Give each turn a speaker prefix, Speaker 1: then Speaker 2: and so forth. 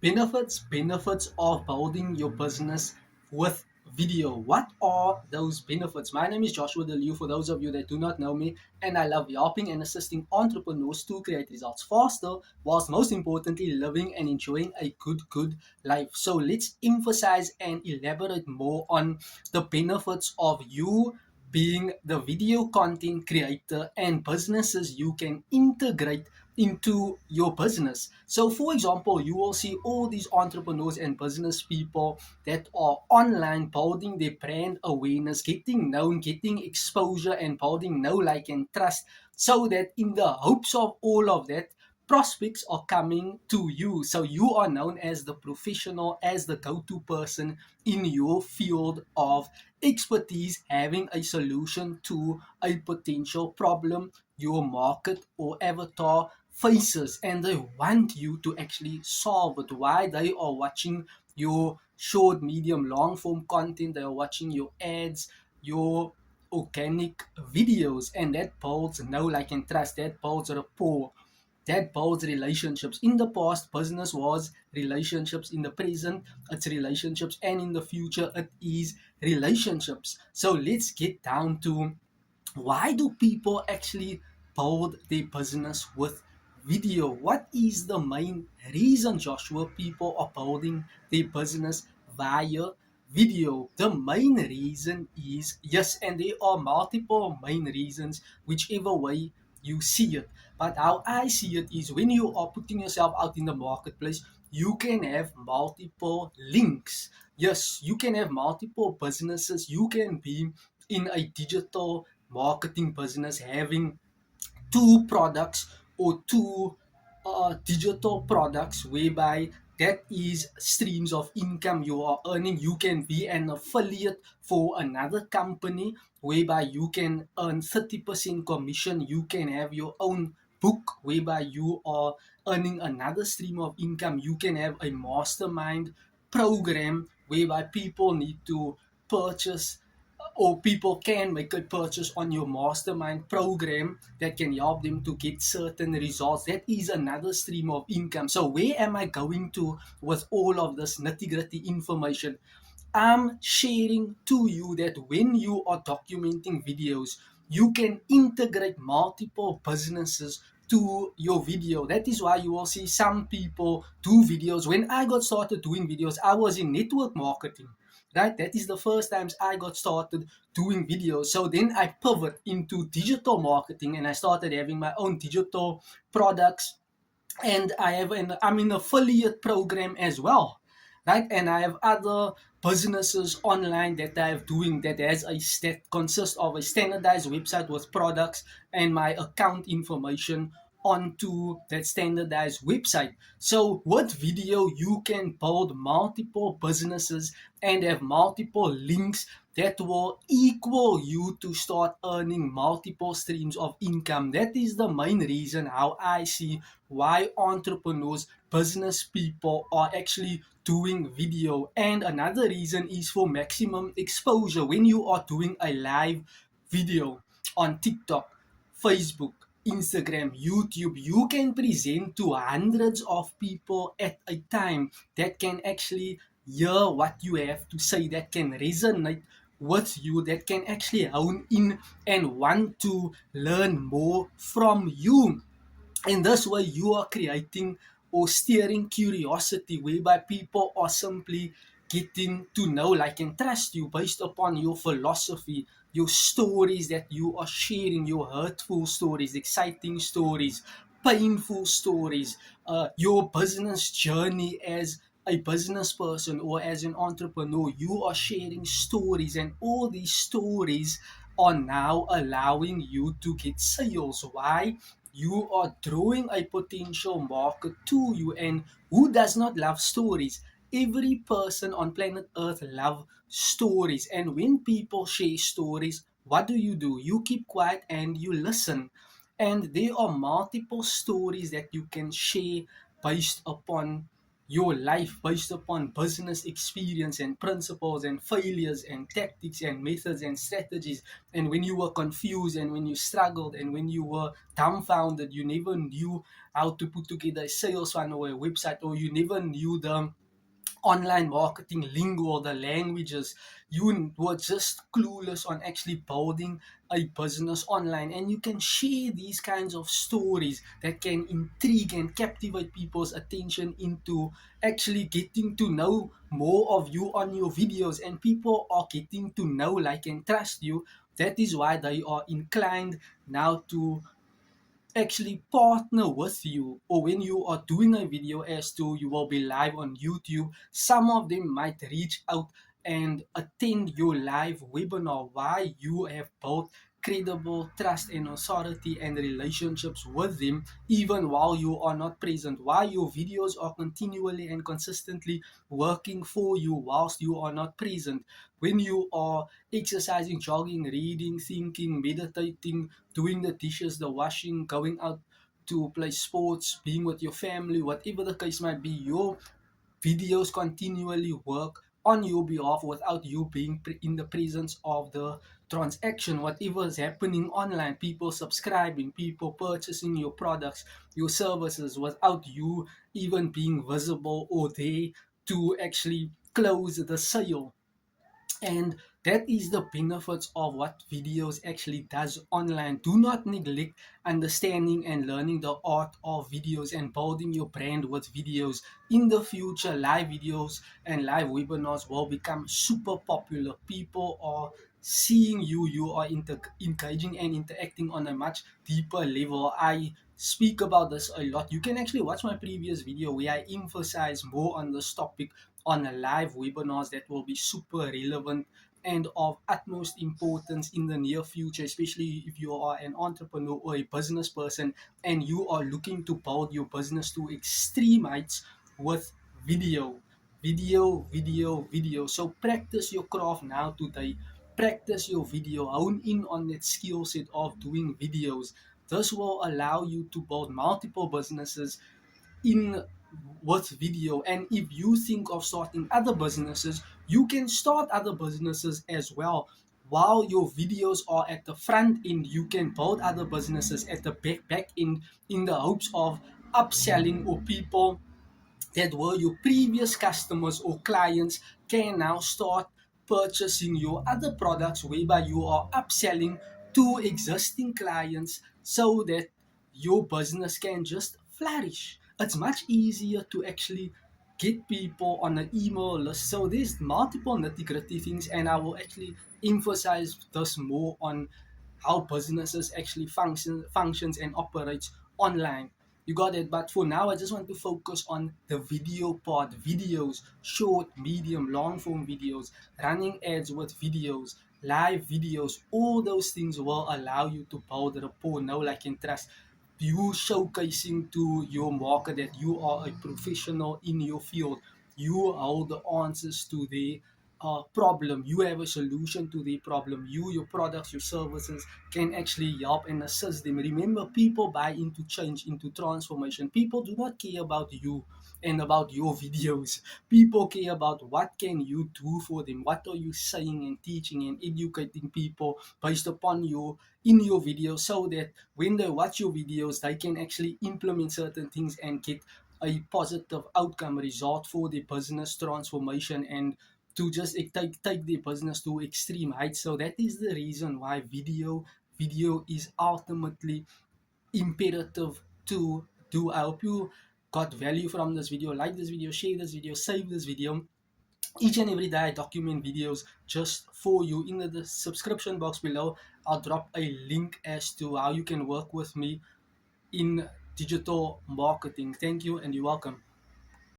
Speaker 1: Benefits of building your business with video. What are those benefits? My name is Joshua Deliu, for those of you that do not know me, and I love helping and assisting entrepreneurs to create results faster, whilst most importantly living and enjoying a good life. So let's emphasize and elaborate more on the benefits of you being the video content creator and businesses you can integrate into your business. So, for example, you will see all these entrepreneurs and business people that are online building their brand awareness, getting known, getting exposure, and building know, like, and trust. So that in the hopes of all of that, prospects are coming to you. So you are known as the professional, as the go to person in your field of expertise, having a solution to a potential problem your market or avatar faces, and they want you to actually solve it. Why? They are watching your short, medium, long form content, they are watching your ads, your organic videos, and that builds know, like, and trust, that builds rapport, that builds relationships. In the past, business was relationships. In the present, it's relationships. And in the future, it is relationships. So let's get down to why do people actually build their business with video? What is the main reason, Joshua, people are building their business via video? The main reason is, yes, and there are multiple main reasons, whichever way you see it. But how I see it is, when you are putting yourself out in the marketplace, you can have multiple links. Yes, you can have multiple businesses. You can be in a digital marketing business having two products or two digital products, whereby that is streams of income you are earning. You can be an affiliate for another company whereby you can earn 30% commission. You can have your own book whereby you are earning another stream of income. You can have a mastermind program whereby people need to purchase, or people can make a purchase on your mastermind program that can help them to get certain results. That is another stream of income. So where am I going to with all of this nitty gritty information? I'm sharing to you that when you are documenting videos, you can integrate multiple businesses to your video. That is why you will see some people do videos. When I got started doing videos, I was in network marketing. Right, that is the first times I got started doing videos. So then I pivot into digital marketing, and I started having my own digital products, and I'm in affiliate program as well, right? And I have other businesses online that I have doing that has a consists of a standardized website with products and my account information onto that standardized website. So with video, you can build multiple businesses and have multiple links that will equal you to start earning multiple streams of income. That is the main reason how I see why entrepreneurs, business people are actually doing video. And another reason is for maximum exposure. When you are doing a live video on TikTok, Facebook, Instagram, YouTube, you can present to hundreds of people at a time that can actually hear what you have to say, that can resonate with you, that can actually hone in and want to learn more from you. In this way, you are creating or steering curiosity, whereby people are simply getting to know, like, and trust you based upon your philosophy, your stories that you are sharing, your hurtful stories, exciting stories, painful stories, your business journey as a business person or as an entrepreneur. You are sharing stories, and all these stories are now allowing you to get sales. Why? You are drawing a potential market to you, and who does not love stories? Every person on planet earth love stories. And when people share stories, what do? You keep quiet and you listen. And there are multiple stories that you can share based upon your life based upon business experience and principles and failures and tactics and methods and strategies. And when you were confused and when you struggled and when you were dumbfounded, you never knew how to put together a sales funnel or a website, or you never knew the online marketing lingo, the languages. You were just clueless on actually building a business online, and you can share these kinds of stories that can intrigue and captivate people's attention into actually getting to know more of you on your videos, and people are getting to know, like, and trust you. That is why they are inclined now to actually partner with you. Or when you are doing a video, as to you will be live on YouTube, some of them might reach out and attend your live webinar. Why? You have built credible trust and authority and relationships with them even while you are not present. Why? Your videos are continually and consistently working for you whilst you are not present. When you are exercising, jogging, reading, thinking, meditating, doing the dishes, the washing, going out to play sports, being with your family, whatever the case might be, your videos continually work on your behalf without you being in the presence of the transaction. Whatever is happening online, people subscribing, people purchasing your products, your services, without you even being visible or there to actually close the sale. And that is the benefits of what videos actually does online. Do not neglect understanding and learning the art of videos and building your brand with videos. In the future, live videos and live webinars will become super popular. People are seeing you, you are engaging and interacting on a much deeper level. I speak about this a lot. You can actually watch my previous video where I emphasize more on this topic on a live webinars that will be super relevant and of utmost importance in the near future, especially if you are an entrepreneur or a business person and you are looking to build your business to extreme heights with video. Video. So practice your craft now today. Practice your video. Hone in on that skill set of doing videos. This will allow you to build multiple businesses in with video. And if you think of starting other businesses, you can start other businesses as well. While your videos are at the front end, you can build other businesses at the back end in the hopes of upselling, or people that were your previous customers or clients can now start purchasing your other products, whereby you are upselling to existing clients so that your business can just flourish. It's much easier to actually get people on an email list. So there's multiple nitty-gritty things, and I will actually emphasize this more on how businesses actually functions and operates online. You got it. But for now, I just want to focus on the video part. Videos, short, medium, long form videos, running ads with videos, live videos. All those things will allow you to build rapport, know, like, and trust. You showcasing to your market that you are a professional in your field. You hold the answers to their problem. You have a solution to the problem. You, your products, your services can actually help and assist them. Remember, people buy into change, into transformation. People do not care about you and about your videos. People care about what can you do for them. What are you saying and teaching and educating people based upon your in your videos, so that when they watch your videos, they can actually implement certain things and get a positive outcome result for the business transformation, and to just take the business to extreme heights. So that is the reason why video is ultimately imperative to do. I hope you got value from this video. Like this video, share this video, save this video. Each and every day I document videos just for you. In the subscription box below, I'll drop a link as to how you can work with me in digital marketing. Thank you and you're welcome.